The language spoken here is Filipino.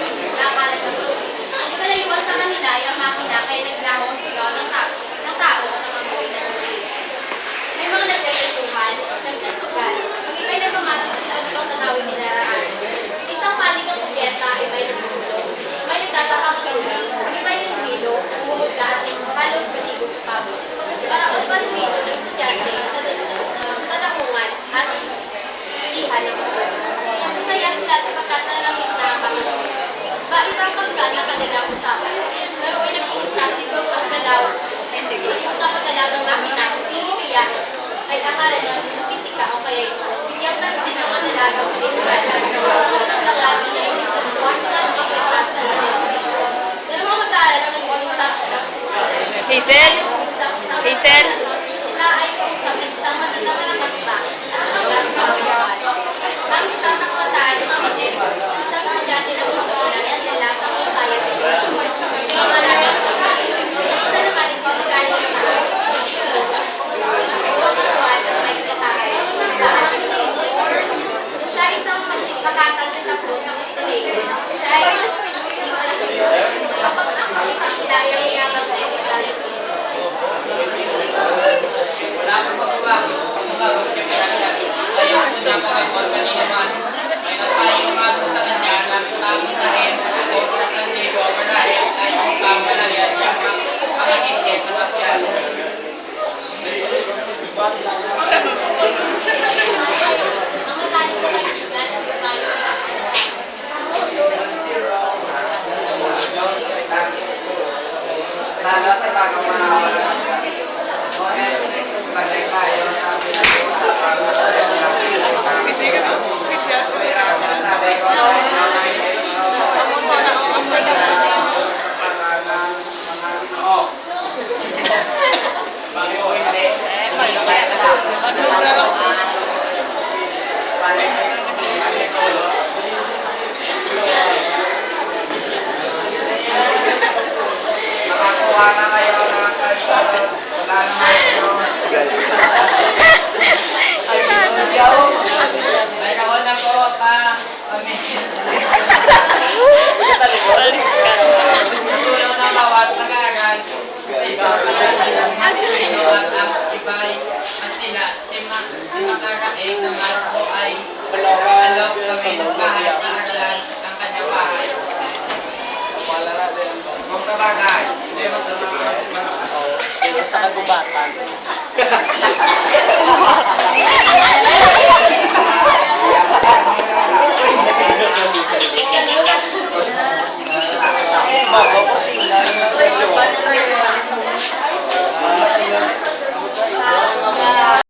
Nakakalat ng tubig. Ang kalayuan sa kanila ay ang makina kaya naglaho ang sigaw ng tao at ang amoy ng pulis. May mga nagkakwentuhan, nagsusugal, ang iba'y nagmamasid sila at ang tanawin nilaraan. Sa isang panig ng kumpiyesa ay may nagtutulog, may nagtatakang tulog, ang iba'y nanumilo, umudla at halos maligo sa pawis. Paraon pa rin ng estudyante sa daungan at lihan ng buwan. Nasasaya sila sapagkat nalamig na ang bakasyon. Bait ang paksa ng kanilang usapan. Laro ay nag-uusap nito ang galaw. Sa paggalaw ng makina, hindi kaya ay akalan ng sa pisika o kaya bigyan pansin ng mga dalagang pelikulan o ang unang lalaki na iligtas ko at sila ng kapwentas ng kanilang. Dalawang mag-aaral ang nag-uusap ng sinsila. Hazel? Hazel? Sila ay kausap ng isang matanda na kaspa at hanggang sa kawayawan. Ang isa sa kawataan ay si Hazel, isang estudyante ng kusina at nila sa science. Mga alaga sa kusina. Isa naman ay sisigaling ng taas. Ang kuwan at may katay. Siya isang makatang na tapo sa kutulig. Siya ay isang malaki. Kapag ang isang sila ay ang iyabang sa Elizalesi. Wala sa pagbabago, sumabot kami kanya. Ayaw ko na pagkakot kanina man. Ay nasayo umago sa kanya na tamang na rin ako sa San Diego marahil ay usama na yan siya ang isip ng akyalo. Ang matalik na kaibigan at tayo Salamat sa bagong manawalan ng gabi. Ngunit, balik tayo sa pinag-uusapan na sa sabi ko ay bakit po hindi? Nakakuha na kayo ng kalsyon. Wala naman yung Ay kawan ako ka. Tulong na bawat nag-aaral. Ay sa kalalalang at ang iba'y masila. Si makakaig naman po ay alok kami ng bahay na aralan ang kanyang bahay. kung sa bagay. Hindi masama ang Dito sa kagubatan.